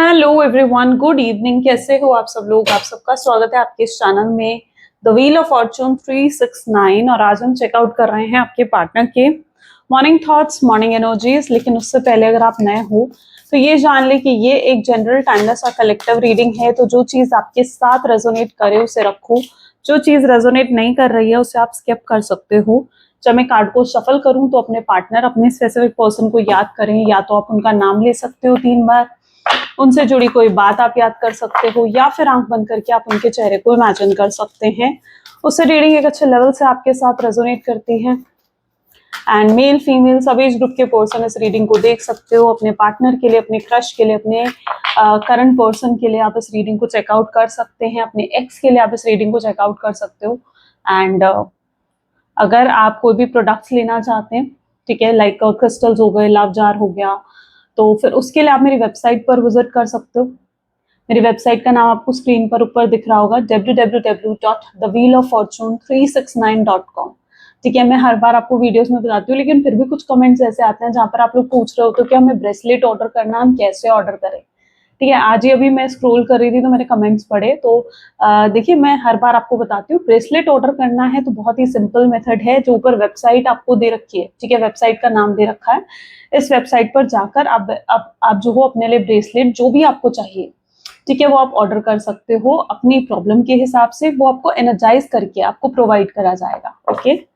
Hello everyone, good evening. कैसे हो आप सब लोग? आप सबका स्वागत है आपके इस चैनल में द व्हील ऑफ फॉर्चून 369। और आज हम चेकआउट कर रहे हैं आपके पार्टनर के मॉर्निंग थॉट्स, मॉर्निंग एनर्जीज। लेकिन उससे पहले अगर आप नए हो तो ये जान ले कि ये एक जनरल टाइमलेस और कलेक्टिव रीडिंग है। तो जो चीज आपके साथ रेजोनेट करे उसे रखो, जो चीज रेजोनेट नहीं कर रही है उसे आप स्किप कर सकते हो। जब मैं कार्ड को शफल करूं तो अपने पार्टनर, अपने स्पेसिफिक पर्सन को याद करें। या तो आप उनका नाम ले सकते हो 3 बार, उनसे जुड़ी कोई बात आप याद कर सकते हो, या फिर आंख बंद करके आप उनके चेहरे को इमेजिन कर सकते हैं। उससे रीडिंग एक अच्छे लेवल से आपके साथ रेजोनेट करती है। एंड मेल फीमेल सभी एज ग्रुप के पर्सन इस रीडिंग को देख सकते हो। अपने पार्टनर के लिए, अपने क्रश के लिए, अपने करंट पर्सन के लिए आप इस रीडिंग को चेकआउट कर सकते हैं। अपने एक्स के लिए आप इस रीडिंग को चेकआउट कर सकते हो। एंड अगर आप कोई भी प्रोडक्ट्स लेना चाहते हैं, ठीक है, लाइक क्रिस्टल्स हो गए, लव जार हो गया, तो फिर उसके लिए आप मेरी वेबसाइट पर विजिट कर सकते हो। मेरी वेबसाइट का नाम आपको स्क्रीन पर ऊपर दिख रहा होगा, www.thewheeloffortune369.com। ठीक है, मैं हर बार आपको वीडियोस में बताती हूँ, लेकिन फिर भी कुछ कमेंट्स ऐसे आते हैं जहाँ पर आप लोग पूछ रहे हो तो कि हमें ब्रेसलेट ऑर्डर करना, हम कैसे ऑर्डर करें। ठीक है, आज ही अभी मैं स्क्रॉल कर रही थी तो मैंने कमेंट्स पढ़े, तो देखिए मैं हर बार आपको बताती हूँ, ब्रेसलेट ऑर्डर करना है तो बहुत ही सिंपल मेथड है। जो ऊपर वेबसाइट आपको दे रखी है, ठीक है, वेबसाइट का नाम दे रखा है, इस वेबसाइट पर जाकर आप जो हो अपने लिए ब्रेसलेट जो भी आपको चाहिए, ठीक है, वो आप ऑर्डर कर सकते हो अपनी प्रॉब्लम के हिसाब से। वो आपको एनर्जाइज करके आपको प्रोवाइड करा जाएगा। ओके,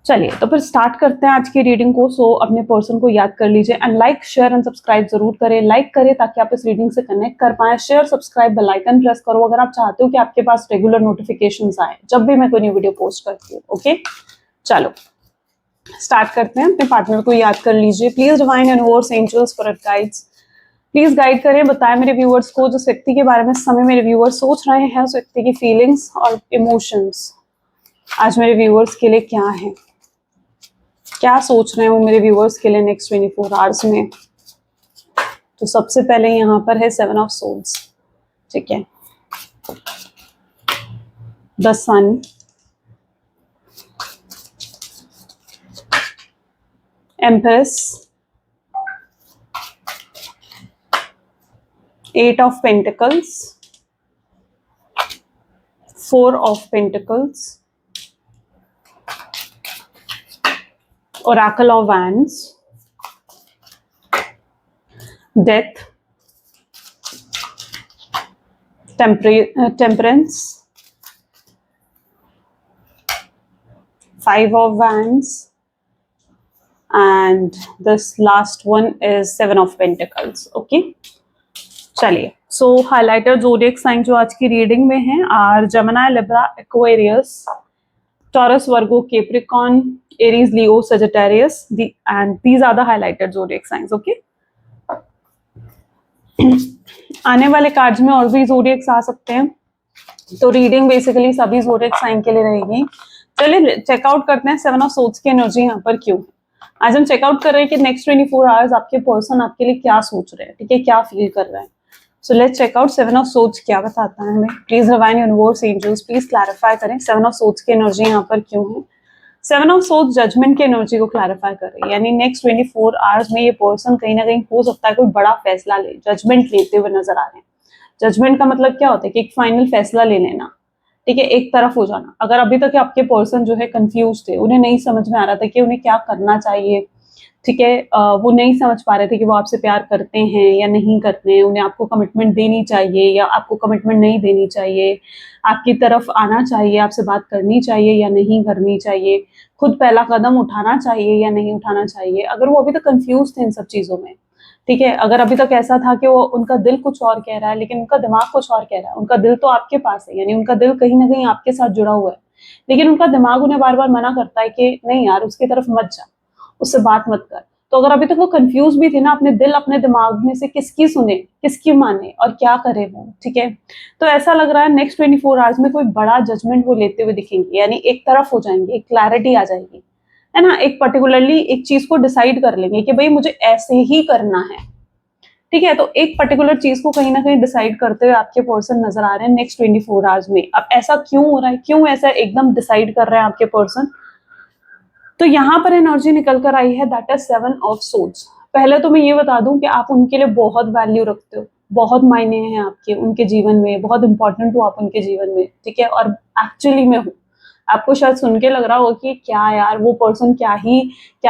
चलिए तो फिर स्टार्ट करते हैं आज की रीडिंग को। सो अपने पर्सन को याद कर लीजिए and like share and subscribe जरूर करें। लाइक करें ताकि आप इस रीडिंग से कनेक्ट कर पाए। Share subscribe bell icon press करो अगर आप चाहते हो कि आपके पास रेगुलर नोटिफिकेशंस आए जब भी मैं कोई न्यू वीडियो पोस्ट करती हूँ। ओके, चलो स्टार्ट करते हैं। अपने पार्टनर को याद कर लीजिए। Please divine universe, angels, spirit guides, please guide करें, बताएं मेरे व्यूअर्स को जिस व्यक्ति के बारे में इस समय मेरे व्यूअर्स सोच रहे हैं, उस व्यक्ति की फीलिंग्स और इमोशंस आज मेरे व्यूअर्स के लिए क्या है, क्या सोच रहे हैं वो मेरे व्यूअर्स के लिए नेक्स्ट 24 आवर्स में। तो सबसे पहले यहाँ पर है 7 ऑफ सोल्स, ठीक है, the sun, empress, 8 of pentacles, 4 of pentacles, oracle of wands, death, temperance, 5 of wands, and this last one is 7 of pentacles. Okay, चलिए सो हाइलाइटर ज़ोडिएक साइन जो आज की रीडिंग में है are Gemini, Libra, Aquarius, Taurus, Virgo, Capricorn, Aries, Leo, Sagittarius, and these are the highlighted zodiac signs. Okay, आने वाले cards में और भी ज़ोडिएक्स आ सकते हैं, तो रीडिंग बेसिकली सभी ज़ोडिएक साइन के लिए रहेगी। चलिए चेकआउट करते हैं 7 ऑफ सोर्ड्स की एनर्जी यहाँ पर क्यों। आज हम चेकआउट कर रहे हैं कि नेक्स्ट 24 आवर्स आपके पर्सन आपके लिए क्या सोच रहे हैं, ठीक है, क्या फील कर रहे हैं। So let's check out 7 of swords क्या बताता है हमें। Please divine universe, angels, please clarify करें 7 ऑफ सोर्ड्स की एनर्जी यहाँ पर क्यों है। 7 ऑफ सोर्ड्स जजमेंट की एनर्जी को क्लैरिफाई कर रही है, यानी नेक्स्ट 24 आवर्स में ये पर्सन कहीं ना कहीं हो सकता है कोई बड़ा फैसला ले, जजमेंट लेते हुए नजर आ रहे हैं। जजमेंट का मतलब क्या होता है कि एक फाइनल फैसला ले लेना, ठीक है, एक तरफ हो जाना। अगर अभी तक आपके पर्सन जो है कंफ्यूज थे, उन्हें नहीं समझ में आ रहा था कि उन्हें क्या करना चाहिए, ठीक है, वो नहीं समझ पा रहे थे कि वो आपसे प्यार करते हैं या नहीं करते हैं, उन्हें आपको कमिटमेंट देनी चाहिए या आपको कमिटमेंट नहीं देनी चाहिए, आपकी तरफ आना चाहिए, आपसे बात करनी चाहिए या नहीं करनी चाहिए, खुद पहला कदम उठाना चाहिए या नहीं उठाना चाहिए। अगर वो अभी तक कंफ्यूज थे इन सब चीज़ों में, ठीक है, अगर अभी तक ऐसा था कि वो उनका दिल कुछ और कह रहा है लेकिन उनका दिमाग कुछ और कह रहा है, उनका दिल तो आपके पास है, यानी उनका दिल कहीं ना कहीं आपके साथ जुड़ा हुआ है, लेकिन उनका दिमाग उन्हें बार बार मना करता है कि नहीं यार उसकी तरफ मत जा, उससे बात मत कर। तो अगर अभी तक वो कंफ्यूज भी थे ना, अपने दिल अपने दिमाग में से किसकी सुने, किसकी माने और क्या करे वो, ठीक है, तो ऐसा लग रहा है नेक्स्ट 24 आवर्स में कोई बड़ा जजमेंट वो लेते हुए दिखेंगे, यानी एक तरफ हो जाएंगे, एक क्लैरिटी आ जाएगी, है ना, एक पर्टिकुलरली एक चीज को डिसाइड कर लेंगे कि भाई मुझे ऐसे ही करना है, ठीक है। तो एक पर्टिकुलर चीज को कहीं ना कहीं डिसाइड करते हुए आपके पर्सन नजर आ रहे हैं नेक्स्ट 24 आवर्स में। अब ऐसा क्यों हो रहा है, क्यों ऐसा एकदम डिसाइड कर रहे हैं आपके पर्सन, तो यहाँ पर एनर्जी निकल कर आई है दैट इज 7 ऑफ सोर्ड्स। पहले तो मैं ये बता दूं कि आप उनके लिए बहुत वैल्यू रखते हो, बहुत मायने हैं आपके उनके जीवन में, बहुत इंपॉर्टेंट हो आप उनके जीवन में, ठीक है। और एक्चुअली में हो, आपको शायद सुन के लग रहा होगा कि क्या यार वो पर्सन, क्या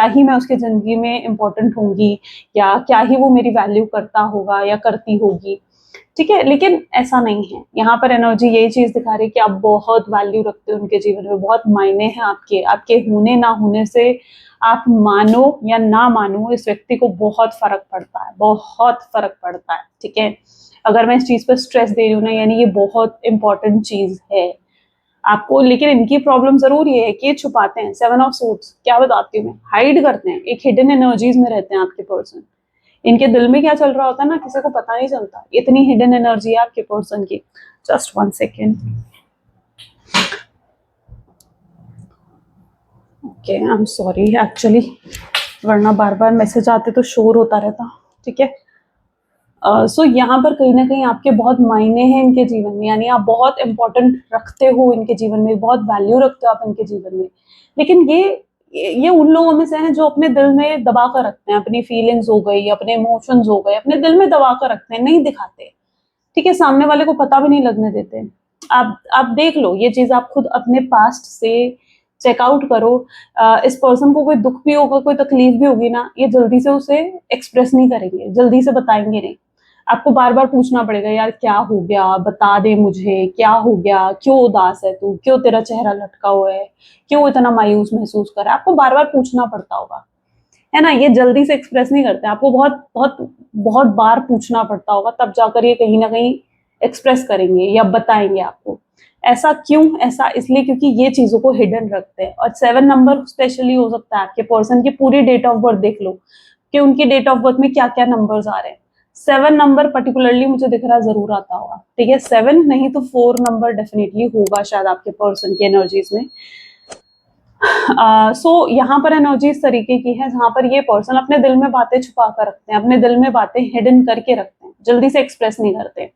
ही मैं उसके जिंदगी में इम्पोर्टेंट होंगी, या क्या ही वो मेरी वैल्यू करता होगा या करती होगी, ठीक है। लेकिन ऐसा नहीं है, यहाँ पर एनर्जी यही चीज दिखा रही है कि आप बहुत वैल्यू रखते हो उनके जीवन में, बहुत मायने हैं आपके, आपके होने ना होने से, आप मानो या ना मानो, इस व्यक्ति को बहुत फर्क पड़ता है, बहुत फर्क पड़ता है, ठीक है। अगर मैं इस चीज पर स्ट्रेस दे रही हूँ ना, यानी ये बहुत इंपॉर्टेंट चीज है आपको। लेकिन इनकी प्रॉब्लम जरूर ये है कि ये छुपाते हैं। 7 ऑफ सोर्ड्स क्या बताती हूँ मैं, हाइड करते हैं, एक हिडन एनर्जीज में रहते हैं आपके पर्सन। इनके दिल में क्या चल रहा होता है ना, किसी को पता नहीं चलता, इतनी हिडन एनर्जी है आपके पर्सन की। Just 1 second, okay, I am sorry actually, वरना बार बार मैसेज आते तो शोर होता रहता, ठीक है। सो यहाँ पर कहीं ना कहीं आपके बहुत मायने हैं इनके जीवन में, यानी आप बहुत इंपॉर्टेंट रखते हो इनके जीवन में, बहुत वैल्यू रखते हो आप इनके जीवन में। लेकिन ये उन लोगों में से हैं जो अपने दिल में दबा कर रखते हैं, अपनी फीलिंग्स हो गई, अपने इमोशंस हो गए, अपने दिल में दबा कर रखते हैं, नहीं दिखाते, ठीक है। सामने वाले को पता भी नहीं लगने देते। आप देख लो ये चीज, आप खुद अपने पास्ट से चेकआउट करो। इस पर्सन को कोई दुख भी होगा, कोई तकलीफ भी होगी ना, ये जल्दी से उसे एक्सप्रेस नहीं करेंगे, जल्दी से बताएंगे नहीं। आपको बार बार पूछना पड़ेगा, यार क्या हो गया, बता दे मुझे क्या हो गया, क्यों उदास है तू, क्यों तेरा चेहरा लटका हुआ है, क्यों इतना मायूस महसूस कर रहा है, आपको बार बार पूछना पड़ता होगा, है ना। ये जल्दी से एक्सप्रेस नहीं करते, आपको बहुत बहुत बहुत बार पूछना पड़ता होगा, तब जाकर ये कहीं ना कहीं एक्सप्रेस करेंगे या बताएंगे आपको। ऐसा क्यों? ऐसा इसलिए क्योंकि ये चीजों को हिडन रखते हैं। और 7 नंबर स्पेशली हो सकता है आपके पर्सन की पूरी डेट ऑफ बर्थ देख लो कि उनकी डेट ऑफ बर्थ में क्या क्या नंबर्स आ रहे हैं। 7 नंबर पर्टिकुलरली मुझे दिख रहा जरूर आता होगा, ठीक है। 7 नहीं तो 4 नंबर डेफिनेटली होगा शायद आपके पर्सन की एनर्जीज में। सो यहाँ पर एनर्जी इस तरीके की है जहां पर ये पर्सन अपने दिल में बातें छुपा कर रखते हैं, अपने दिल में बातें हिडन करके रखते हैं, जल्दी से एक्सप्रेस नहीं करते।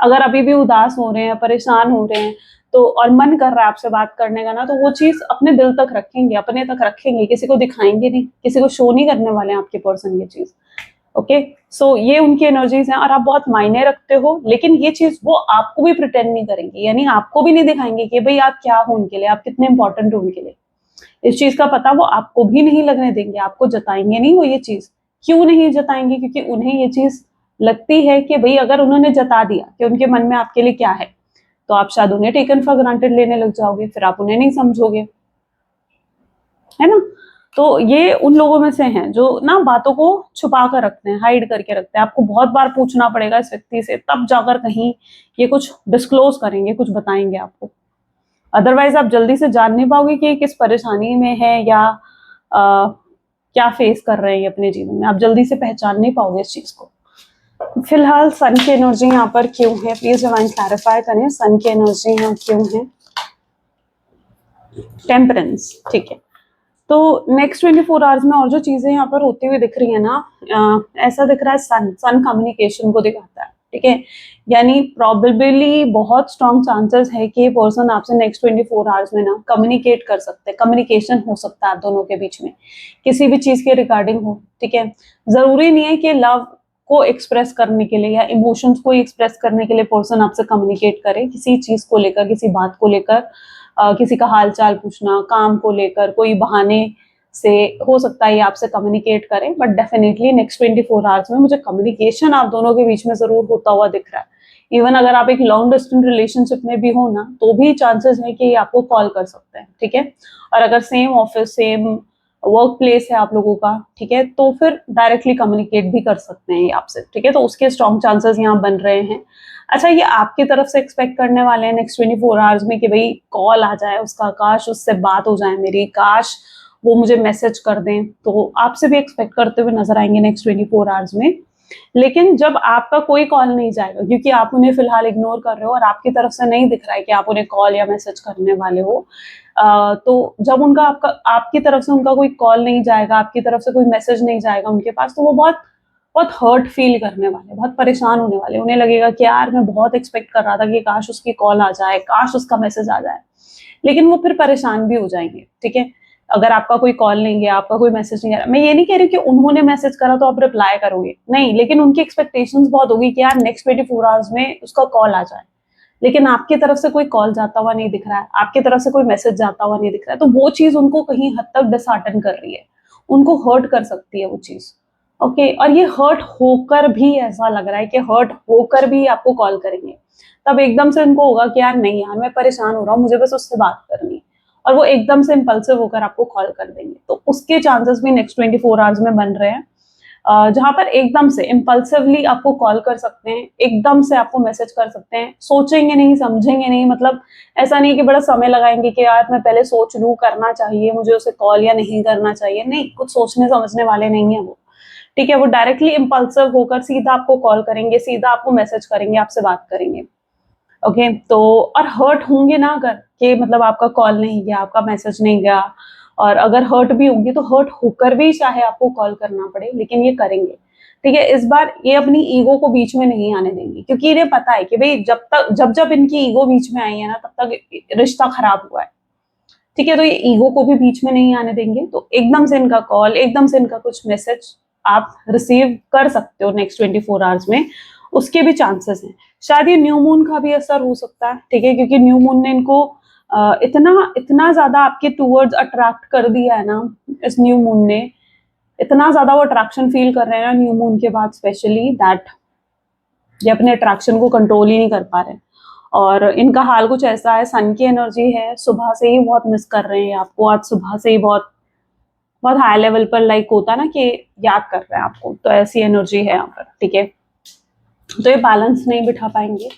अगर अभी भी उदास हो रहे हैं, परेशान हो रहे हैं, तो और मन कर रहा है आपसे बात करने का ना, तो वो चीज अपने दिल तक रखेंगे, अपने तक रखेंगे, किसी को दिखाएंगे नहीं, किसी को शो नहीं करने वाले हैं आपके पर्सन ये चीज, ओके। सो ये उनकी एनर्जीज हैं और आप बहुत मायने रखते हो, लेकिन ये चीज वो आपको भी प्रिटेंड नहीं करेंगे, यानी आपको भी नहीं दिखाएंगे कि भाई आप क्या हो उनके लिए, आप कितने इंपॉर्टेंट हो उनके लिए। इस चीज का पता वो आपको भी नहीं लगने देंगे, आपको जताएंगे नहीं वो ये चीज। क्यों नहीं जताएंगे? क्योंकि उन्हें ये चीज लगती है कि भाई अगर उन्होंने जता दिया कि उनके मन में आपके लिए क्या है, तो आप शायद उन्हें टेकन फॉर ग्रांटेड लेने लग जाओगे, फिर आप उन्हें नहीं समझोगे, है ना। तो ये उन लोगों में से हैं जो ना बातों को छुपा कर रखते हैं, हाइड करके रखते हैं। आपको बहुत बार पूछना पड़ेगा इस व्यक्ति से, तब जाकर कहीं ये कुछ डिस्क्लोज करेंगे, कुछ बताएंगे आपको। अदरवाइज आप जल्दी से जान नहीं पाओगे कि किस परेशानी में है या क्या फेस कर रहे हैं अपने जीवन में, आप जल्दी से पहचान नहीं पाओगे इस चीज को। फिलहाल सन की एनर्जी यहाँ पर क्यों है, प्लीज डिवाइन क्लैरिफाई करें, सन की एनर्जी यहाँ क्यों है। टेम्परेंस, ठीक है। तो नेक्स्ट 24 आवर्स में और जो चीजें यहाँ पर होती हुई दिख रही है ना, ऐसा दिख रहा है सन कम्युनिकेशन को दिखाता है, ठीक है। यानी प्रोबेबली बहुत स्ट्रॉन्ग चांसेस है कि पर्सन आपसे नेक्स्ट 24 आवर्स में ना कम्युनिकेट कर सकते हैं, कम्युनिकेशन हो सकता है आप दोनों के बीच में, किसी भी चीज के रिगार्डिंग हो, ठीक है। जरूरी नहीं है कि लव को एक्सप्रेस करने के लिए या इमोशंस को एक्सप्रेस करने के लिए पर्सन आपसे कम्युनिकेट करे, किसी चीज को लेकर, किसी बात को लेकर, किसी का हाल चाल पूछना, काम को लेकर, कोई बहाने से हो सकता है ये आपसे कम्युनिकेट करें। बट डेफिनेटली नेक्स्ट 24 आवर्स में मुझे कम्युनिकेशन आप दोनों के बीच में जरूर होता हुआ दिख रहा है। इवन अगर आप एक लॉन्ग डिस्टेंस रिलेशनशिप में भी हो ना, तो भी चांसेस है कि ये आपको कॉल कर सकते हैं, ठीक है। और अगर same office, same work place है आप लोगों का, ठीक है, तो फिर डायरेक्टली कम्युनिकेट भी कर सकते हैं ये आपसे, ठीक है। तो उसके स्ट्रॉन्ग चांसेस यहाँ बन रहे हैं। अच्छा, ये आपकी तरफ से एक्सपेक्ट करने वाले हैं नेक्स्ट 24 आवर्स में कि भाई कॉल आ जाए उसका, काश उससे बात हो जाए मेरी, काश वो मुझे मैसेज कर दें, तो आपसे भी एक्सपेक्ट करते हुए नजर आएंगे नेक्स्ट 24 आवर्स में। लेकिन जब आपका कोई कॉल नहीं जाएगा, क्योंकि आप उन्हें फिलहाल इग्नोर कर रहे हो और आपकी तरफ से नहीं दिख रहा है कि आप उन्हें कॉल या मैसेज करने वाले हो, तो जब उनका आपकी तरफ से उनका कोई कॉल नहीं जाएगा, आपकी तरफ से कोई मैसेज नहीं जाएगा उनके पास, तो वो बहुत बहुत हर्ट फील करने वाले, बहुत परेशान होने वाले। उन्हें लगेगा कि यार मैं बहुत एक्सपेक्ट कर रहा था कि काश उसकी कॉल आ जाए, काश उसका मैसेज आ जाए, लेकिन वो फिर परेशान भी हो जाएंगे, ठीक है। अगर आपका कोई कॉल नहीं गया, आपका कोई मैसेज नहीं आया, मैं ये नहीं कह रही कि उन्होंने मैसेज करा तो आप रिप्लाई करोगे, नहीं, लेकिन उनकी एक्सपेक्टेशंस बहुत होगी कि यार नेक्स्ट 24 आवर्स में उसका कॉल आ जाए, लेकिन आपकी तरफ से कोई कॉल जाता हुआ नहीं दिख रहा है, आपकी तरफ से कोई मैसेज जाता हुआ नहीं दिख रहा है, तो वो चीज उनको कहीं हद तक डिसहार्टन कर रही है, उनको हर्ट कर सकती है वो चीज। ओके, और ये हर्ट होकर भी ऐसा लग रहा है कि हर्ट होकर भी आपको कॉल करेंगे, तब एकदम से उनको होगा कि यार नहीं यार मैं परेशान हो रहा हूँ, मुझे बस उससे बात करनी है, और वो एकदम से इम्पल्सिव होकर आपको कॉल कर देंगे, तो उसके चांसेस भी नेक्स्ट 24 आवर्स में बन रहे हैं, जहां पर एकदम से इम्पल्सिवली आपको कॉल कर सकते हैं, एकदम से आपको मैसेज कर सकते हैं, सोचेंगे नहीं, समझेंगे नहीं, मतलब ऐसा नहीं कि बड़ा समय लगाएंगे कि यार मैं पहले सोच लूं करना चाहिए मुझे उसे कॉल या नहीं करना चाहिए, नहीं, कुछ सोचने समझने वाले नहीं है वो, ठीक है, वो डायरेक्टली इम्पल्सिव होकर सीधा आपको कॉल करेंगे, सीधा आपको मैसेज करेंगे, आपसे बात करेंगे। ओके, तो और हर्ट होंगे ना अगर कि मतलब आपका कॉल नहीं गया, आपका मैसेज नहीं गया, और अगर हर्ट भी होंगे तो हर्ट होकर भी चाहे आपको कॉल करना पड़े, लेकिन ये करेंगे, ठीक है। इस बार ये अपनी ईगो को बीच में नहीं आने देंगे, क्योंकि इन्हें पता है कि भाई जब जब इनकी ईगो बीच में आई है ना, तब तक रिश्ता खराब हुआ है, ठीक है, तो ये ईगो को भी बीच में नहीं आने देंगे, तो एकदम से इनका कॉल, एकदम से इनका कुछ मैसेज आप रिसीव कर सकते हो नेक्स्ट 24 आवर्स में, उसके भी चांसेस हैं। शायद ये न्यू मून का भी असर हो सकता है, ठीक है, क्योंकि न्यू मून ने इनको इतना इतना ज्यादा आपके टूवर्ड्स अट्रैक्ट कर दिया है ना, इस न्यू मून ने इतना ज्यादा वो अट्रैक्शन फील कर रहे हैं ना न्यू मून के बाद, स्पेशली दैट ये अपने अट्रैक्शन को कंट्रोल ही नहीं कर पा रहे हैं, और इनका हाल कुछ ऐसा है, सन की एनर्जी है, सुबह से ही बहुत मिस कर रहे हैं आपको, आज सुबह से ही बहुत बहुत हाई लेवल पर लाइक होता है ना कि याद कर रहे हैं आपको, तो ऐसी एनर्जी है यहाँ पर, ठीक है, तो ये बैलेंस नहीं बिठा पाएंगे।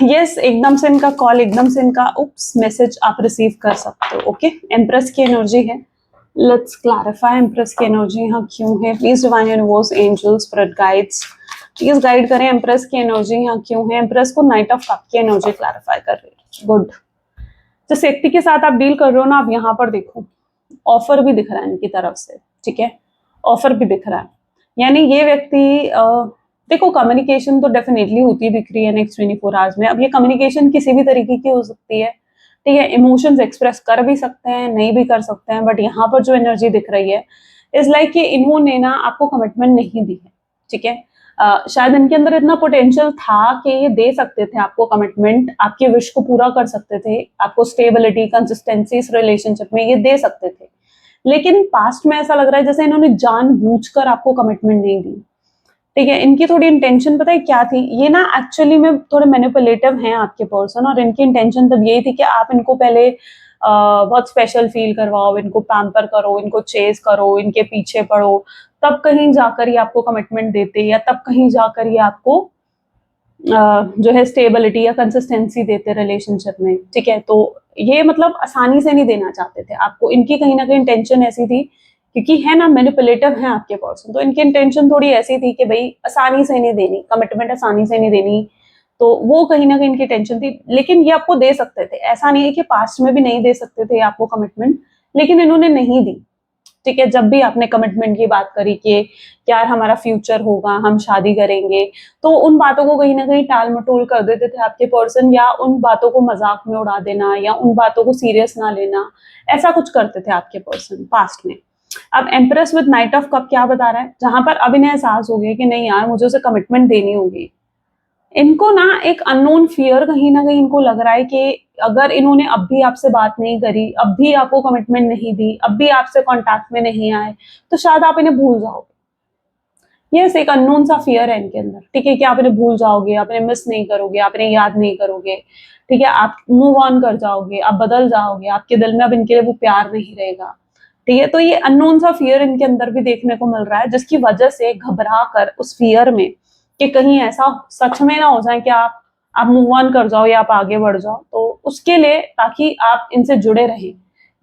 यस, एकदम से इनका कॉल, एकदम से इनका उप्स मैसेज आप रिसीव कर सकते हो। ओके, एम्प्रेस की एनर्जी है, लेट्स क्लैरिफाई एम्प्रेस की एनर्जी यहाँ क्यों है। Please divine universe, angels, spirit guides, please guide करें एम्प्रेस की एनर्जी यहाँ क्यों है। एम्प्रेस को नाइट ऑफ कप की एनर्जी क्लैरिफाई कर रही है। गुड, जिस व्यक्ति के साथ आप डील कर रहे हो ना, आप यहाँ पर देखो ऑफर भी दिख रहा है इनकी तरफ से, ठीक है, ऑफर भी दिख रहा है, यानी ये व्यक्ति देखो कम्युनिकेशन तो डेफिनेटली होती दिख रही है नेक्स्ट 24 आवर्स में। अब ये कम्युनिकेशन किसी भी तरीके की हो सकती है, ठीक है, इमोशंस एक्सप्रेस कर भी सकते हैं, नहीं भी कर सकते हैं, बट यहाँ पर जो एनर्जी दिख रही है इज लाइक कि इन्होंने ना आपको कमिटमेंट नहीं दी है, ठीक है। शायद इनके अंदर इतना पोटेंशियल था कि ये दे सकते थे आपको कमिटमेंट, आपके विश को पूरा कर सकते थे, आपको स्टेबिलिटी, कंसिस्टेंसी इस रिलेशनशिप में ये दे सकते थे, लेकिन पास्ट में ऐसा लग रहा है जैसे इन्होंने जानबूझकर आपको कमिटमेंट नहीं दी, ठीक है। इनकी थोड़ी इंटेंशन पता है क्या थी, ये ना एक्चुअली में थोड़े मैनिपुलेटिव हैं आपके पर्सन, और इनकी इंटेंशन तब यही थी कि आप इनको पहले बहुत स्पेशल फील करवाओ, इनको पैम्पर करो, इनको चेस करो, इनके पीछे पड़ो, तब कहीं जाकर ये आपको कमिटमेंट देते, या तब कहीं जाकर ये आपको जो है स्टेबिलिटी या कंसिस्टेंसी देते रिलेशनशिप में, ठीक है। तो ये मतलब आसानी से नहीं देना चाहते थे आपको, इनकी कहीं ना कहीं इंटेंशन ऐसी थी, क्योंकि है ना मैनिपुलेटिव है आपके पर्सन, तो इनकी इंटेंशन थोड़ी ऐसी थी कि भाई आसानी से नहीं देनी कमिटमेंट, आसानी से नहीं देनी, तो वो कहीं ना कहीं इनकी टेंशन थी। लेकिन ये आपको दे सकते थे, ऐसा नहीं है कि पास्ट में भी नहीं दे सकते थे आपको कमिटमेंट, लेकिन इन्होंने नहीं दी, ठीक है। जब भी आपने कमिटमेंट की बात करी कि यार हमारा फ्यूचर होगा, हम शादी करेंगे, तो उन बातों को कहीं ना कहीं टाल मटोल कर देते थे आपके पर्सन, या उन बातों को मजाक में उड़ा देना, या उन बातों को सीरियस ना लेना, ऐसा कुछ करते थे आपके पर्सन पास्ट में। अब empress with night of cup क्या बता रहा है, जहां पर अब इन्हें एहसास हो गया कि नहीं यार मुझे उसे कमिटमेंट देनी होगी, इनको ना एक अननोन फियर कहीं ना कहीं इनको लग रहा है कि अगर इन्होंने अब भी आपसे बात नहीं करी, अब भी आपको कमिटमेंट नहीं दी, अब भी आपसे कांटेक्ट में नहीं आए, तो शायद आप इन्हें भूल जाओगे। यस, एक अननोन सा फियर है इनके अंदर, ठीक है, कि आप इन्हें भूल जाओगे, आप इन्हें मिस नहीं करोगे, आप इन्हें याद नहीं करोगे, ठीक है, आप मूव ऑन कर जाओगे, आप बदल जाओगे, आपके दिल में अब इनके लिए वो प्यार नहीं रहेगा, ठीक है। तो ये अननोन सा फियर इनके अंदर भी देखने को मिल रहा है, जिसकी वजह से घबरा कर उस फियर में कि कहीं ऐसा सच में ना हो जाए कि आप मूव ऑन कर जाओ या आप आगे बढ़ जाओ, तो उसके लिए ताकि आप इनसे जुड़े रहें,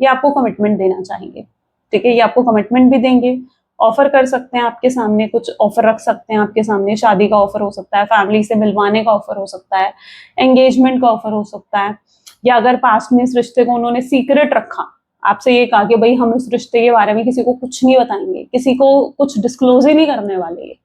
ये आपको कमिटमेंट देना चाहेंगे, ठीक है। ये आपको कमिटमेंट भी देंगे, ऑफर कर सकते हैं आपके सामने, कुछ ऑफर रख सकते हैं आपके सामने, शादी का ऑफर हो सकता है, फैमिली से मिलवाने का ऑफर हो सकता है, एंगेजमेंट का ऑफर हो सकता है, या अगर पास्ट में इस रिश्ते को उन्होंने सीक्रेट रखा, आपसे ये कहा कि भाई हम इस रिश्ते के बारे में किसी को कुछ नहीं बताएंगे, किसी को कुछ डिस्क्लोज ही नहीं करने वाले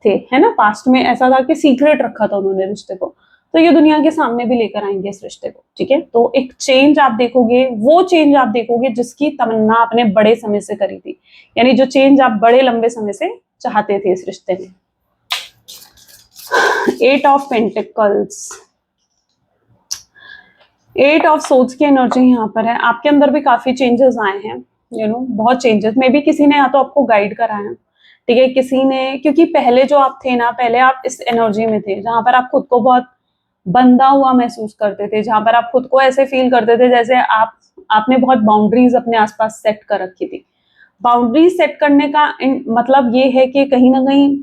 थे, है ना, पास्ट में ऐसा था कि सीक्रेट रखा था उन्होंने रिश्ते को, तो ये दुनिया के सामने भी लेकर आएंगे इस रिश्ते को, ठीक है। तो एक चेंज आप देखोगे, वो चेंज आप देखोगे जिसकी तमन्ना आपने बड़े समय से करी थी, यानी जो चेंज आप बड़े लंबे समय से चाहते थे इस रिश्ते में। 8 ऑफ पेंटिकल्स, 8 ऑफ सोर्ड्स की एनर्जी यहाँ पर है। आपके अंदर भी काफी चेंजेस आए हैं, बहुत चेंजेस। मे बी किसी ने या तो आपको गाइड कराया, ठीक है, किसी ने, क्योंकि पहले जो आप थे ना, पहले आप इस एनर्जी में थे जहां पर आप खुद को बहुत बंधा हुआ महसूस करते थे, जहां पर आप खुद को ऐसे फील करते थे जैसे आपने बहुत बाउंड्रीज अपने आसपास सेट कर रखी थी। बाउंड्रीज सेट करने का मतलब ये है कि कहीं ना कहीं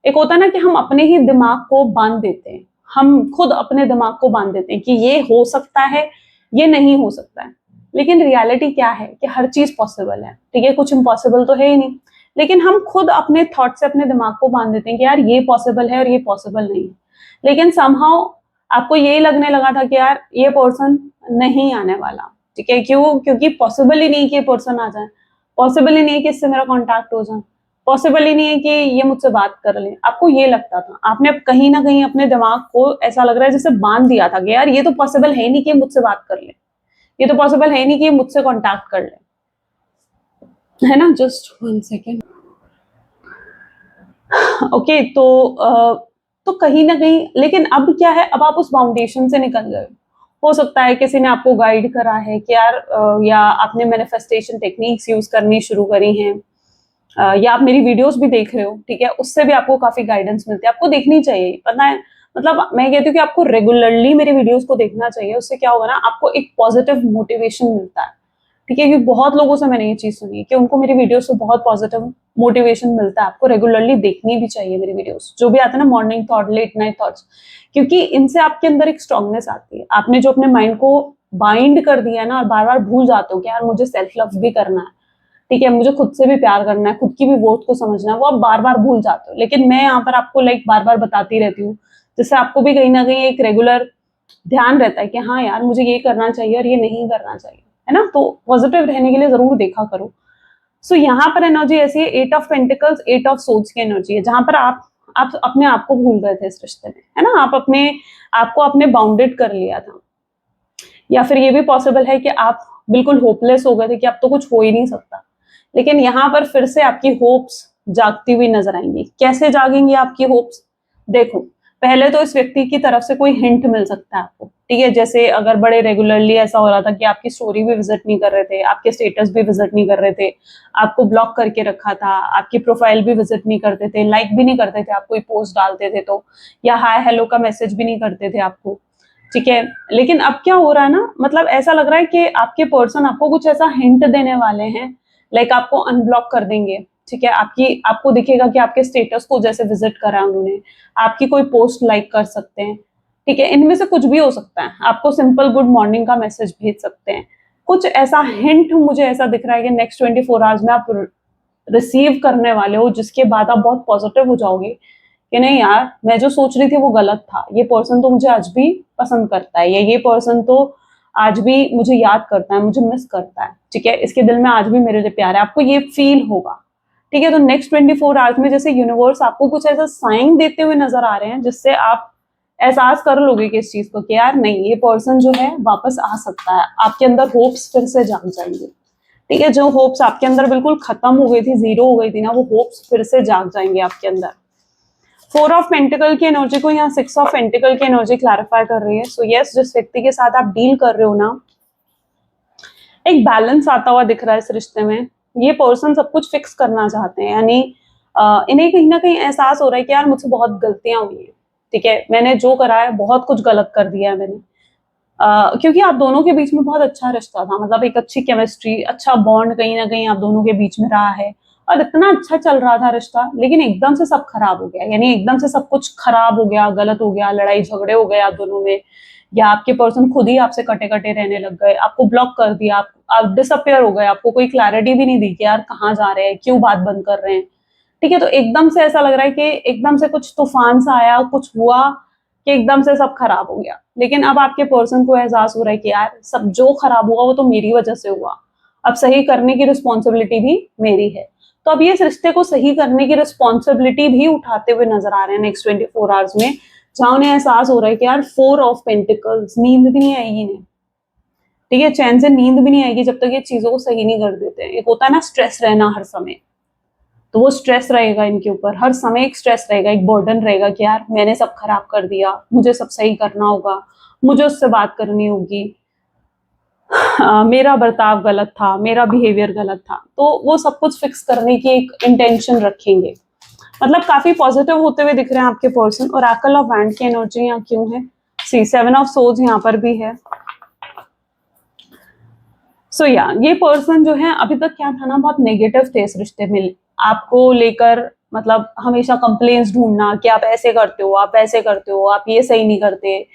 एक होता है ना कि हम अपने ही दिमाग को बांध देते हैं, हम खुद अपने दिमाग को बांध देते हैं कि ये हो सकता है, ये नहीं हो सकता है। लेकिन रियलिटी क्या है कि हर चीज पॉसिबल है, ठीक है, कुछ इम्पॉसिबल तो है ही नहीं। लेकिन हम खुद अपने थॉट से अपने दिमाग को बांध देते हैं कि यार ये पॉसिबल है और ये पॉसिबल नहीं है। लेकिन समहाउ आपको यही लगने लगा था कि यार ये पर्सन नहीं आने वाला, ठीक है। क्यों? क्योंकि पॉसिबल ही नहीं कि ये पर्सन आ जाए, पॉसिबल ही नहीं कि इससे मेरा कॉन्टैक्ट हो जाए, पॉसिबल ही नहीं है कि ये मुझसे बात कर ले। आपको ये लगता था, आपने कहीं ना कहीं अपने दिमाग को ऐसा लग रहा है जैसे बांध दिया था कि यार ये तो पॉसिबल है नहीं कि मुझसे बात कर ले, ये तो पॉसिबल है नहीं कि मुझसे कॉन्टैक्ट कर ले, है ना। Just 1 second. ओके, तो कहीं ना कहीं, लेकिन अब क्या है, अब आप उस फाउंडेशन से निकल गए हो सकता है किसी ने आपको गाइड करा है कि यार या आपने मैनिफेस्टेशन टेक्निक्स यूज करनी शुरू करी हैं, या आप मेरी वीडियोस भी देख रहे हो, ठीक है, उससे भी आपको काफी गाइडेंस मिलती है। आपको देखनी चाहिए, पता है, मतलब मैं कहती हूँ कि आपको रेगुलरली मेरी वीडियोस को देखना चाहिए। उससे क्या होगा ना, आपको एक पॉजिटिव मोटिवेशन मिलता है, ठीक है। क्योंकि बहुत लोगों से मैंने ये चीज सुनी है कि उनको मेरी वीडियो से बहुत पॉजिटिव मोटिवेशन मिलता है। आपको रेगुलरली देखनी भी चाहिए मेरी वीडियोस, जो भी आते हैं ना, morning thought, late night thoughts, क्योंकि इनसे आपके अंदर एक स्ट्रांगनेस आती है। आपने जो अपने माइंड को बाइंड कर दिया है ना, और बार बार भूल जाते हो कि यार मुझे सेल्फ लव भी करना है, ठीक है, मुझे खुद से भी प्यार करना है, खुद की भी वर्थ को समझना है, वो आप बार बार भूल जाते हो। लेकिन मैं यहाँ पर आपको बार बार बताती रहती हूँ, जिससे आपको भी कहीं ना कहीं एक रेगुलर ध्यान रहता है कि हाँ यार मुझे ये करना चाहिए और ये नहीं करना चाहिए, है ना। तो पॉजिटिव रहने के लिए जरूर देखा करो। सो यहाँ पर एनर्जी ऐसी है, 8 ऑफ पेंटिकल्स, 8 ऑफ सोर्ड्स की एनर्जी है, जहां पर आप अपने आप को भूल गए थे इस रिश्ते में, है ना। आप अपने आपको आपने बाउंडेड कर लिया था, या फिर ये भी पॉसिबल है कि आप बिल्कुल होपलेस हो गए थे कि अब तो कुछ हो ही नहीं सकता। लेकिन यहाँ पर फिर से आपकी होप्स जागती हुई नजर आएंगी। कैसे जागेंगी आपकी होप्स? देखो, पहले तो इस व्यक्ति की तरफ से कोई हिंट मिल सकता है आपको, ठीक है। जैसे अगर बड़े रेगुलरली ऐसा हो रहा था कि आपकी स्टोरी भी विजिट नहीं कर रहे थे, आपके स्टेटस भी विजिट नहीं कर रहे थे, आपको ब्लॉक करके रखा था, आपकी प्रोफाइल भी विजिट नहीं करते थे, लाइक भी नहीं करते थे, आप कोई पोस्ट डालते थे तो, या हाय हेलो का मैसेज भी नहीं करते थे आपको, ठीक है। लेकिन अब क्या हो रहा है ना, मतलब ऐसा लग रहा है कि आपके पर्सन आपको कुछ ऐसा हिंट देने वाले हैं, आपको अनब्लॉक कर देंगे, ठीक है। आपको दिखेगा कि आपके स्टेटस को जैसे विजिट करा उन्होंने, आपकी कोई पोस्ट लाइक कर सकते हैं, ठीक है। इनमें से कुछ भी हो सकता है, आपको सिंपल गुड मॉर्निंग का मैसेज भेज सकते हैं। कुछ ऐसा हिंट मुझे ऐसा दिख रहा है कि नेक्स्ट 24 आवर्स में आप रिसीव करने वाले हो, जिसके बाद आप बहुत पॉजिटिव हो जाओगे कि नहीं यार, मैं जो सोच रही थी वो गलत था, ये पर्सन तो मुझे आज भी पसंद करता है, या ये पर्सन तो आज भी मुझे याद करता है, मुझे मिस करता है, ठीक है, इसके दिल में आज भी मेरे लिए प्यार है। आपको ये फील होगा, ठीक है। तो नेक्स्ट 24 आवर्स में जैसे यूनिवर्स आपको कुछ ऐसा साइन देते हुए नजर आ रहे हैं, जिससे आप एहसास कर लोगे कि इस चीज को कि यार नहीं, ये पर्सन जो है वापस आ सकता है। आपके अंदर होप्स फिर से जाग जाएंगे, ठीक है। जो होप्स आपके अंदर बिल्कुल खत्म हो गई थी, जीरो हो गई थी ना, वो होप्स फिर से जाग जाएंगे आपके अंदर। 4 ऑफ पेंटिकल की एनर्जी को यहाँ 6 ऑफ पेंटिकल की एनर्जी क्लैरिफाई कर रही है। सो यस, जिस व्यक्ति के साथ आप डील कर रहे हो ना, एक बैलेंस आता हुआ दिख रहा है इस रिश्ते में। ये पर्सन सब कुछ फिक्स करना चाहते हैं, यानी इन्हें कहीं ना कहीं एहसास हो रहा है कि यार मुझसे बहुत गलतियां हुई हैं, ठीक है, मैंने जो करा है बहुत कुछ गलत कर दिया है मैंने। क्योंकि आप दोनों के बीच में बहुत अच्छा रिश्ता था, मतलब एक अच्छी केमिस्ट्री, अच्छा बॉन्ड कहीं ना कहीं आप दोनों के बीच में रहा है, और इतना अच्छा चल रहा था रिश्ता। लेकिन एकदम से सब खराब हो गया, यानी एकदम से सब कुछ खराब हो गया, गलत हो गया, लड़ाई झगड़े हो गए आप दोनों में, या आपके पर्सन खुद ही आपसे कटे कटे रहने लग गए, आपको ब्लॉक कर दिया, आप डिसअपियर हो गए, आपको कोई क्लैरिटी भी नहीं दी कि यार कहाँ जा रहे हैं, क्यों बात बंद कर रहे हैं, ठीक है। तो एकदम से ऐसा लग रहा है कि एकदम से कुछ तूफान सा आया, कुछ हुआ कि एकदम से सब खराब हो गया। लेकिन अब आपके पर्सन को एहसास हो रहा है कि यार सब जो खराब हुआ वो तो मेरी वजह से हुआ, अब सही करने की रिस्पॉन्सिबिलिटी भी मेरी है। तो अब ये इस रिश्ते को सही करने की रिस्पॉन्सिबिलिटी भी उठाते हुए नजर आ रहे हैं नेक्स्ट 24 आवर्स में, जहां उन्हें एहसास हो रहा है कि यार 4 ऑफ पेंटिकल्स, नींद भी नहीं आएगी इन्हें, ठीक है, चैन से नींद भी नहीं आएगी जब तक ये चीजों को सही नहीं कर देते हैं। एक होता है ना स्ट्रेस रहना हर समय, तो वो स्ट्रेस रहेगा इनके ऊपर, हर समय एक स्ट्रेस रहेगा, एक बर्डन रहेगा कि यार मैंने सब खराब कर दिया, मुझे सब सही करना होगा, मुझे उससे बात करनी होगी, मेरा बर्ताव गलत था, मेरा बिहेवियर गलत था। तो वो सब कुछ फिक्स करने की एक इंटेंशन रखेंगे। मतलब काफी पॉजिटिव होते हुए दिख रहे हैं आपके पर्सन। और ओरेकल ऑफ वैंड की एनर्जी यहाँ क्यों है? सी 7 ऑफ सोर्ड्स यहाँ पर भी है। सो ये पर्सन जो है अभी तक क्या था ना, बहुत नेगेटिव थे इस रिश्ते में आपको लेकर। मतलब हमेशा कंप्लेंट्स ढूंढना कि आप ऐसे करते हो, आप ऐसे करते हो, आप ये सही नहीं करते,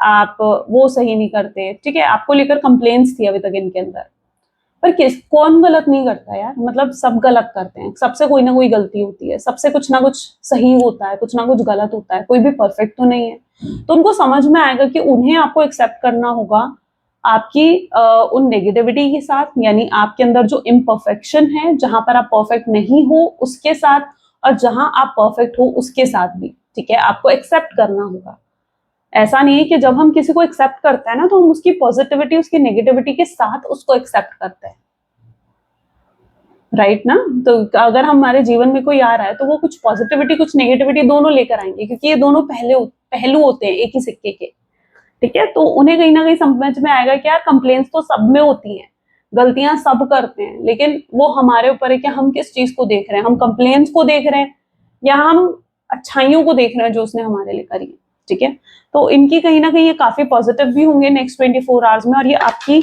आप वो सही नहीं करते, ठीक है, आपको लेकर कंप्लेंट्स थी अभी तक इनके अंदर। पर कौन गलत नहीं करता यार, मतलब सब गलत करते हैं, सबसे कोई ना कोई गलती होती है, सबसे कुछ ना कुछ सही होता है, कुछ ना कुछ गलत होता है, कोई भी परफेक्ट तो नहीं है। तो उनको समझ में आएगा कि उन्हें आपको एक्सेप्ट करना होगा आपकी उन नेगेटिविटी के साथ, यानी आपके अंदर जो इम्परफेक्शन है, जहां पर आप परफेक्ट नहीं हो उसके साथ, और जहां आप परफेक्ट हो उसके साथ भी, ठीक है, आपको एक्सेप्ट करना होगा। ऐसा नहीं है कि जब हम किसी को एक्सेप्ट करते हैं ना, तो हम उसकी पॉजिटिविटी उसकी नेगेटिविटी के साथ उसको एक्सेप्ट करते हैं, राइट ना। तो अगर हमारे जीवन में कोई आ रहा है तो वो कुछ पॉजिटिविटी कुछ नेगेटिविटी दोनों लेकर आएंगे, क्योंकि ये दोनों पहलू होते हैं एक ही सिक्के के, ठीक है। तो उन्हें कहीं ना कहीं समझ में आएगा कि यार कंप्लेंट्स तो सब में होती हैं, गलतियां सब करते हैं, लेकिन वो हमारे ऊपर है कि हम किस चीज को देख रहे हैं, हम कंप्लेंट्स को देख रहे हैं या हम अच्छाइयों को देख रहे हैं जो उसने हमारे लिए करी है, ठीक है। तो इनकी कहीं ना कहीं ये काफी पॉजिटिव भी होंगे नेक्स्ट 24 आवर्स में, और ये आपकी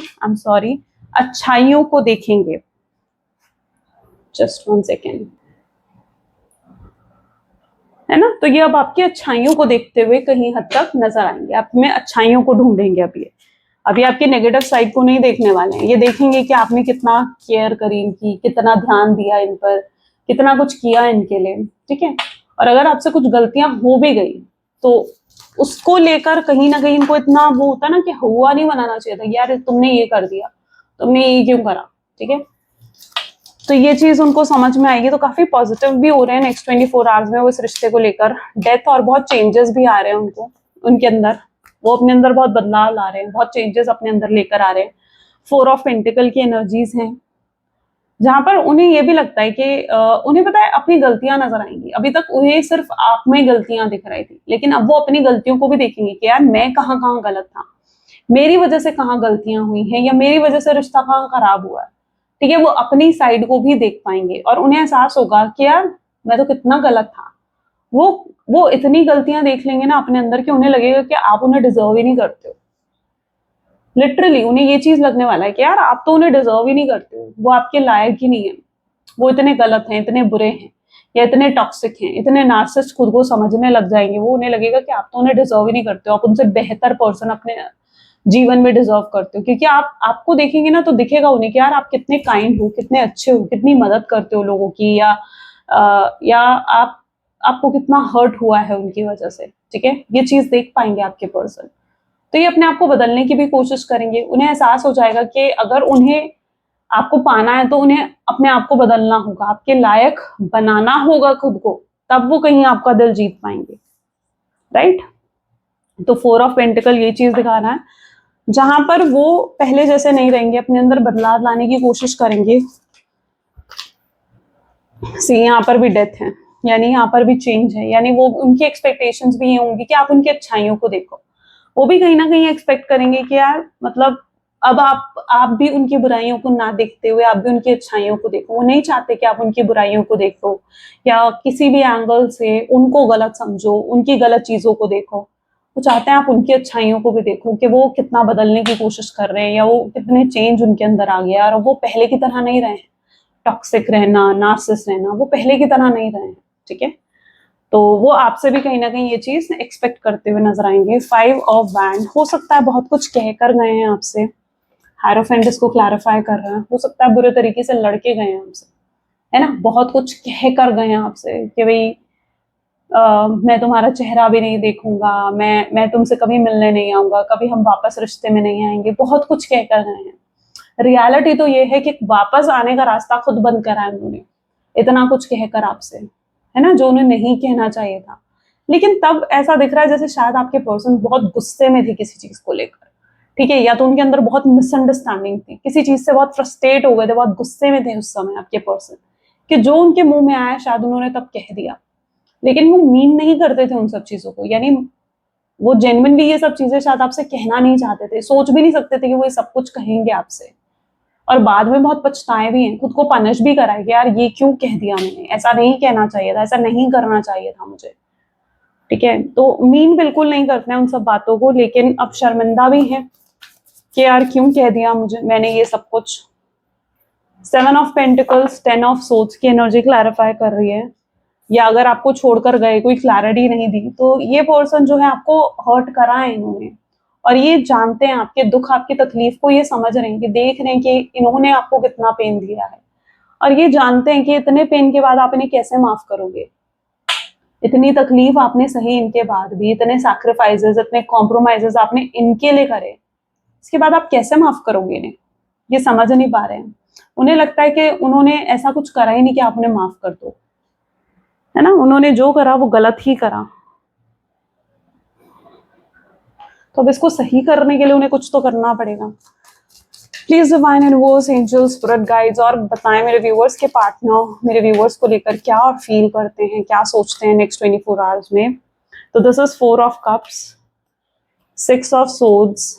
अच्छाइयों को देखेंगे। जस्ट 1 सेकेंड, है ना। तो ये अब आपकी अच्छाइयों को देखते हुए कहीं हद तक नजर आएंगे, आप में अच्छाइयों को ढूंढेंगे। अभी आपके नेगेटिव साइड को नहीं देखने वाले हैं, ये देखेंगे कि आपने कितना केयर करी इनकी, कितना ध्यान दिया इन पर, कितना कुछ किया इनके लिए, ठीक है। और अगर आपसे कुछ गलतियां हो भी गई तो उसको लेकर कहीं ना कहीं इनको इतना वो होता है ना कि हुआ नहीं बनाना चाहिए था, यार तुमने ये कर दिया, तुमने ये क्यों करा, ठीक है। तो ये चीज उनको समझ में आएगी, तो काफी पॉजिटिव भी हो रहे हैं नेक्स्ट 24 आवर्स में वो इस रिश्ते को लेकर। डेथ और बहुत चेंजेस भी आ रहे हैं उनको, उनके अंदर, वो अपने अंदर बहुत बदलाव ला रहे हैं, बहुत चेंजेस अपने अंदर लेकर आ रहे हैं। 4 ऑफ पेंटिकल की एनर्जीज हैं, जहां पर उन्हें ये भी लगता है कि उन्हें पता है अपनी गलतियां नजर आएंगी। अभी तक उन्हें सिर्फ आप में गलतियां दिख रही थी, लेकिन अब वो अपनी गलतियों को भी देखेंगे कि यार मैं कहाँ कहाँ गलत था, मेरी वजह से कहाँ गलतियां हुई हैं, या मेरी वजह से रिश्ता कहाँ खराब हुआ है, ठीक है। वो अपनी साइड को भी देख पाएंगे और उन्हें एहसास होगा कि यार मैं तो कितना गलत था। वो वो इतनी गलतियां देख लेंगे ना अपने अंदर कि उन्हें लगेगा कि आप उन्हें डिजर्व ही नहीं करते हो। लिटरली उन्हें ये चीज लगने वाला है कि यार आप तो उन्हें डिजर्व ही नहीं करते हो, वो आपके लायक ही नहीं है, वो इतने गलत हैं, इतने बुरे हैं, या इतने टॉक्सिक हैं, इतने नार्सिसिस्ट खुद को समझने लग जाएंगे। वो उन्हें लगेगा कि आप तो उन्हें डिजर्व ही नहीं करते हो, आप उनसे बेहतर पर्सन अपने जीवन में डिजर्व करते हो, क्योंकि आप आपको देखेंगे ना तो दिखेगा उन्हें कि यार आप कितने काइंड हो, कितने अच्छे हो, कितनी मदद करते हो लोगों की, या आपको कितना हर्ट हुआ है उनकी वजह से, ठीक है। ये चीज देख पाएंगे आपके पर्सन। तो ये अपने आप को बदलने की भी कोशिश करेंगे। उन्हें एहसास हो जाएगा कि अगर उन्हें आपको पाना है तो उन्हें अपने आप को बदलना होगा, आपके लायक बनाना होगा खुद को, तब वो कहीं आपका दिल जीत पाएंगे, राइट। तो 4 ऑफ पेंटिकल ये चीज दिखा रहा है, जहां पर वो पहले जैसे नहीं रहेंगे, अपने अंदर बदलाव लाने की कोशिश करेंगे। सी यहाँ पर भी डेथ है, यानी यहाँ पर भी चेंज है, यानी वो उनकी एक्सपेक्टेशंस भी ये होंगी कि आप उनकी अच्छाइयों को देखो। वो भी कहीं ना कहीं एक्सपेक्ट करेंगे कि यार मतलब अब आप भी उनकी बुराइयों को ना देखते हुए आप भी उनकी अच्छाइयों को देखो। वो नहीं चाहते कि आप उनकी बुराइयों को देखो या किसी भी एंगल से उनको गलत समझो, उनकी गलत चीजों को देखो। वो चाहते हैं आप उनकी अच्छाइयों को भी देखो कि वो कितना बदलने की कोशिश कर रहे हैं, या वो कितने चेंज उनके अंदर आ गया और वो पहले की तरह नहीं रहे हैं। टॉक्सिक रहना, नार्सिसिस्ट रहना, वो पहले की तरह नहीं रहे हैं, ठीक है। तो वो आपसे भी कहीं ना कहीं ये चीज एक्सपेक्ट करते हुए नजर आएंगे। 5 ऑफ वैंड, हो सकता है बहुत कुछ कह कर गए हैं आपसे, हायरोफेंट इसको क्लैरिफाई कर रहा है, हो सकता है बुरे तरीके से लड़के गए हैं हमसे, है ना, बहुत कुछ कह कर गए हैं आपसे कि भाई मैं तुम्हारा चेहरा भी नहीं देखूंगा, मैं तुमसे कभी मिलने नहीं आऊंगा, कभी हम वापस रिश्ते में नहीं आएंगे, बहुत कुछ कह कर गए हैं। रियलिटी तो ये है कि वापस आने का रास्ता खुद बंद करा है उन्होंने, इतना कुछ कहकर आपसे, है ना, जो उन्हें नहीं कहना चाहिए था। लेकिन तब ऐसा दिख रहा है जैसे शायद आपके पर्सन बहुत गुस्से में थे किसी चीज को लेकर, ठीक है, या तो उनके अंदर बहुत मिसअंडरस्टैंडिंग थी, किसी चीज से बहुत फ्रस्ट्रेट हो गए थे, बहुत गुस्से में थे उस समय आपके पर्सन, कि जो उनके मुंह में आया शायद उन्होंने तब कह दिया, लेकिन वो मीन नहीं करते थे उन सब चीजों को, यानी वो जेन्युइनली ये सब चीजें शायद आपसे कहना नहीं चाहते थे, सोच भी नहीं सकते थे कि वो ये सब कुछ कहेंगे आपसे, और बाद में बहुत पछताए भी हैं, खुद को पनिश भी करा है कि यार ये क्यों कह दिया मैंने, ऐसा नहीं कहना चाहिए था, ऐसा नहीं करना चाहिए था मुझे, ठीक है। तो मीन बिल्कुल नहीं करते हैं उन सब बातों को, लेकिन अब शर्मिंदा भी हैं कि यार क्यों कह दिया मुझे मैंने ये सब कुछ। 7 ऑफ पेंटिकल्स, 10 ऑफ सोर्ड्स की एनर्जी क्लैरिफाई कर रही है, या अगर आपको छोड़कर गए, कोई क्लैरिटी नहीं दी, तो ये पर्सन जो है आपको हर्ट करा है इन्होंने, और ये जानते हैं आपके दुख, आपकी तकलीफ को ये समझ रहे हैं, कि देख रहे हैं कि इन्होंने आपको कितना पेन दिया है, और ये जानते हैं कि इतने पेन के बाद आप इन्हें कैसे माफ करोगे, इतनी तकलीफ आपने सही इनके बाद भी, इतने सैक्रिफाइसेस, इतने कॉम्प्रोमाइजेस आपने इनके लिए करे, इसके बाद आप कैसे माफ करोगे इन्हें, ये समझ नहीं पा रहे हैं। उन्हें लगता है कि उन्होंने ऐसा कुछ करा ही नहीं कि आप उन्हें माफ कर दो, है ना, उन्होंने जो करा वो गलत ही करा, तो अब इसको सही करने के लिए उन्हें कुछ तो करना पड़ेगा। Please divine universe, angels, spirit guides, और बताएं मेरे व्यूअर्स के पार्टनर मेरे व्यूअर्स को लेकर क्या फील करते हैं, क्या सोचते हैं नेक्स्ट 24 आवर्स में। तो this is 4 of cups, 6 of swords,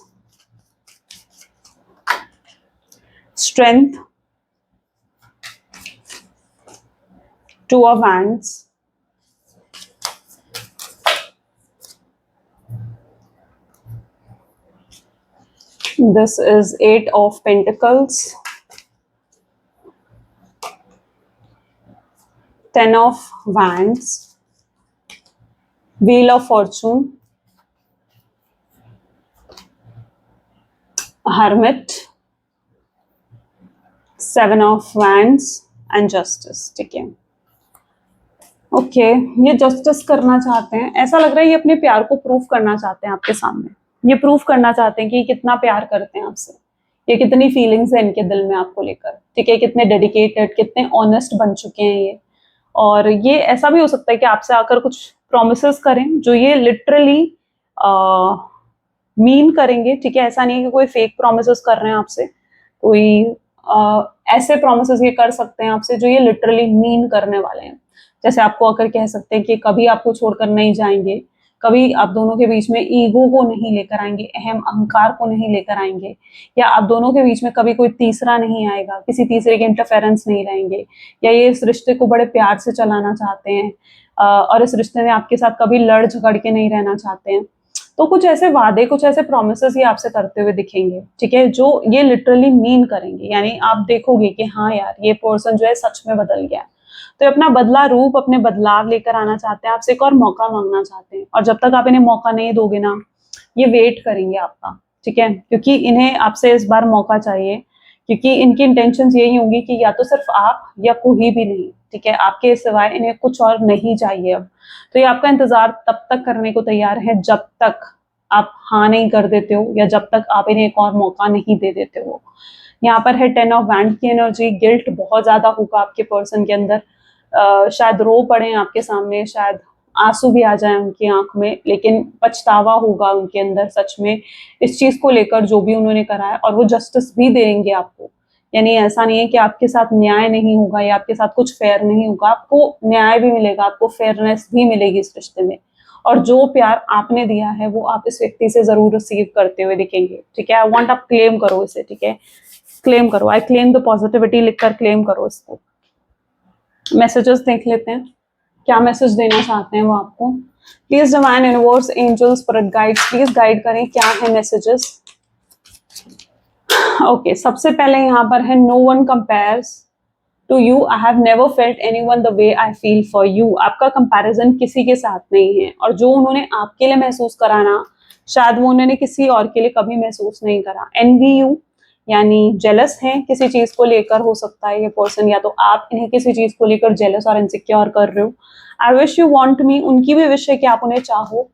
strength, 2 of wands, this is 8 of pentacles, 10 of wands, wheel of fortune, hermit, 7 of wands and justice, ठीक है। ओके, ये जस्टिस करना चाहते हैं, ऐसा लग रहा है ये अपने प्यार को प्रूफ करना चाहते हैं आपके सामने, ये प्रूफ करना चाहते हैं कि कितना प्यार करते हैं आपसे, ये कितनी फीलिंग्स है इनके दिल में आपको लेकर, ठीक है, कितने डेडिकेटेड, कितने ऑनेस्ट बन चुके हैं ये। और ये ऐसा भी हो सकता है कि आपसे आकर कुछ प्रोमिसेस करें जो ये लिटरली मीन करेंगे, ठीक है, ऐसा नहीं है कि कोई फेक प्रोमिसेस कर रहे हैं आपसे, कोई ऐसे प्रोमिसेस ये कर सकते हैं आपसे जो ये लिटरली मीन करने वाले हैं। जैसे आपको आकर कह सकते हैं कि कभी आपको छोड़कर नहीं जाएंगे, कभी आप दोनों के बीच में ईगो को नहीं लेकर आएंगे, अहम अहंकार को नहीं लेकर आएंगे, या आप दोनों के बीच में कभी कोई तीसरा नहीं आएगा, किसी तीसरे के इंटरफेरेंस नहीं रहेंगे, या ये इस रिश्ते को बड़े प्यार से चलाना चाहते हैं और इस रिश्ते में आपके साथ कभी लड़ झगड़ के नहीं रहना चाहते हैं। तो कुछ ऐसे वादे, कुछ ऐसे प्रोमिसेस ये आपसे करते हुए दिखेंगे, ठीक है, जो ये लिटरली मीन करेंगे, यानी आप देखोगे कि हाँ यार ये पर्सन जो है सच में बदल गया, तो अपना बदला रूप, अपने बदलाव लेकर आना चाहते हैं, आपसे एक और मौका मांगना चाहते हैं, और जब तक आप इन्हें मौका नहीं दोगे ना, ये वेट करेंगे आपका, ठीक है, क्योंकि इन्हें आपसे इस बार मौका चाहिए, क्योंकि इनकी इंटेंशंस यही होंगी कि या तो सिर्फ आप या कोई भी नहीं, ठीक है, आपके सिवाय इन्हें कुछ और नहीं चाहिए अब। तो ये आपका इंतजार तब तक करने को तैयार है जब तक आप हाँ नहीं कर देते हो, या जब तक आप इन्हें एक और मौका नहीं दे देते हो। यहाँ पर है 10 ऑफ वैंड की एनर्जी, गिल्ट बहुत ज्यादा होगा आपके पर्सन के अंदर, शायद रो पड़े आपके सामने, शायद आंसू भी आ जाए उनकी आंख में, लेकिन पछतावा होगा उनके अंदर सच में इस चीज को लेकर जो भी उन्होंने करा है, और वो जस्टिस भी देंगे आपको। यानी ऐसा नहीं है कि आपके साथ न्याय नहीं होगा या आपके साथ कुछ फेयर नहीं होगा, आपको न्याय भी मिलेगा, आपको फेयरनेस भी मिलेगी इस रिश्ते में, और जो प्यार आपने दिया है वो आप इस व्यक्ति से जरूर रिसीव करते हुए दिखेंगे, ठीक है। आई वांट आप क्लेम करो इसे, ठीक है, क्लेम करो, आई क्लेम द पॉजिटिविटी लिखकर क्लेम करो इसको। मैसेजेस देख लेते हैं, क्या मैसेज देना चाहते हैं वो आपको। Please divine universe, angels, spirit guides, please guide करें क्या है मैसेजेस। ओके, सबसे पहले यहाँ पर है no one compares to you, I have never felt anyone the way I feel for you. आपका कंपैरिजन किसी के साथ नहीं है, और जो उन्होंने आपके लिए महसूस कराना शायद वो उन्होंने किसी और के लिए कभी महसूस नहीं करा। एनवी यू यानी जेलस हैं किसी चीज को लेकर, हो सकता है ये पर्सन, या तो आप इन्हें किसी चीज को लेकर जेलस और इनसिक्योर कर रहे हो। I wish you want me, उनकी भी विश है कि आप उन्हें चाहो,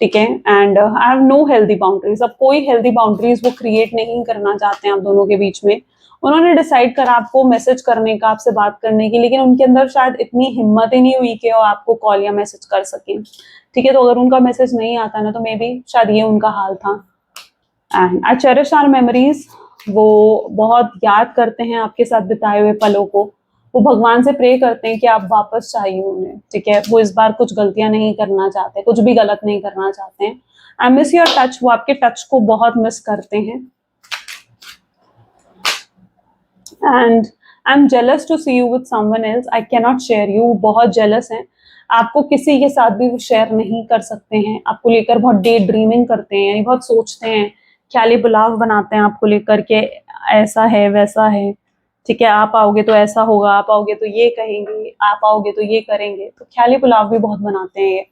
ठीक है। And I have no healthy boundaries, अब कोई हेल्दी बाउंड्रीज वो क्रिएट नहीं करना चाहते हैं आप दोनों के बीच में, उन्होंने डिसाइड करा आपको मैसेज करने का, आपसे बात करने की, लेकिन उनके अंदर शायद इतनी हिम्मत ही नहीं हुई कि वो आपको कॉल या मैसेज कर सकें। ठीक है, तो अगर उनका मैसेज नहीं आता ना, तो मे बी शायद ये उनका हाल था। And I cherish our memories, वो बहुत याद करते हैं आपके साथ बिताए हुए पलों को। वो भगवान से प्रे करते हैं कि आप वापस चाहिए उन्हें। ठीक है, वो इस बार कुछ गलतियां नहीं करना चाहते, कुछ भी गलत नहीं करना चाहते हैं। आई मिस योर टच, वो आपके टच को बहुत मिस करते हैं। And I am jealous to see you with someone else, I can not share you, बहुत जेलस हैं, आपको किसी के साथ भी वो शेयर नहीं कर सकते हैं। आपको लेकर बहुत डे ड्रीमिंग करते हैं, यानी बहुत सोचते हैं, ख्याली पुलाव बनाते हैं आपको लेकर के, ऐसा है वैसा है। ठीक है, आप आओगे तो ऐसा होगा, आप आओगे तो ये कहेंगे, आप आओगे तो ये करेंगे, तो ख्याली पुलाव भी बहुत बनाते हैं ये।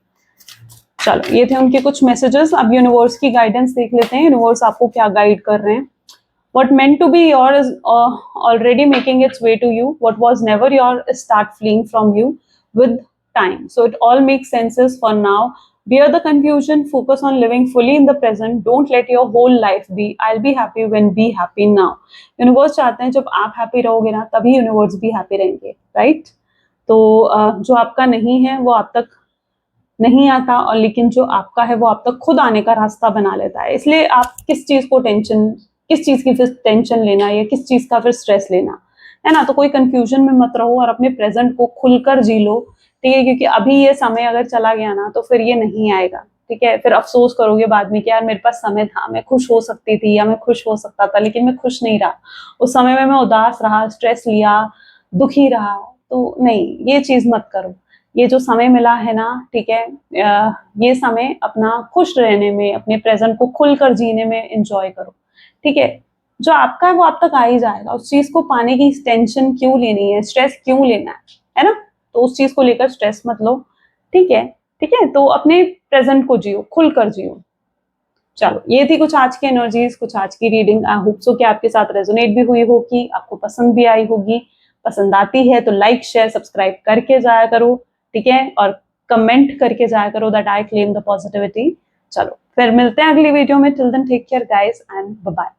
चलो, ये थे उनके कुछ मैसेजेस। अब यूनिवर्स की गाइडेंस देख लेते हैं, यूनिवर्स आपको क्या गाइड कर रहे हैं। What meant to be yours is already making its way to you. What was never yours start fleeing from you with time. So it all makes senses for now. Bear the confusion. Focus on living fully in the present. Don't let your whole life be I'll be happy when be happy now. Universe चाहते हैं जब आप happy रहोगे ना, तभी universe भी happy रहेंगे, right? तो जो आपका नहीं है वो आप तक नहीं आता, और लेकिन जो आपका है वो आप तक खुद आने का रास्ता बना लेता है। इसलिए आप किस चीज की फिर टेंशन लेना, या किस चीज का फिर स्ट्रेस लेना, है ना? तो कोई कंफ्यूजन में मत रहो और अपने प्रेजेंट को खुलकर जी लो। ठीक है, क्योंकि अभी ये समय अगर चला गया ना, तो फिर ये नहीं आएगा। ठीक है, फिर अफसोस करोगे बाद में कि यार मेरे पास समय था, मैं खुश हो सकती थी या मैं खुश हो सकता था, लेकिन मैं खुश नहीं रहा उस समय में, मैं उदास रहा, स्ट्रेस लिया, दुखी रहा। तो नहीं, ये चीज मत करो। ये जो समय मिला है ना, ठीक है, ये समय अपना खुश रहने में, अपने प्रेजेंट को खुलकर जीने में एंजॉय करो। ठीक है, जो आपका है वो आप तक आ ही जाएगा। उस चीज को पाने की टेंशन क्यों लेनी है, स्ट्रेस क्यों लेना है ना? तो उस चीज को लेकर स्ट्रेस मत लो। ठीक है, ठीक है, तो अपने प्रेजेंट को जियो, खुलकर जियो। चलो, ये थी कुछ आज की एनर्जीज, कुछ आज की रीडिंग। आई होप सो कि आपके साथ रेजोनेट भी हुई होगी, आपको पसंद भी आई होगी। पसंद आती है तो लाइक शेयर सब्सक्राइब करके जाया करो। ठीक है, और कमेंट करके जाया करो that I claim the positivity. चलो, फिर मिलते हैं अगली वीडियो में। Till then take care guys and bye bye.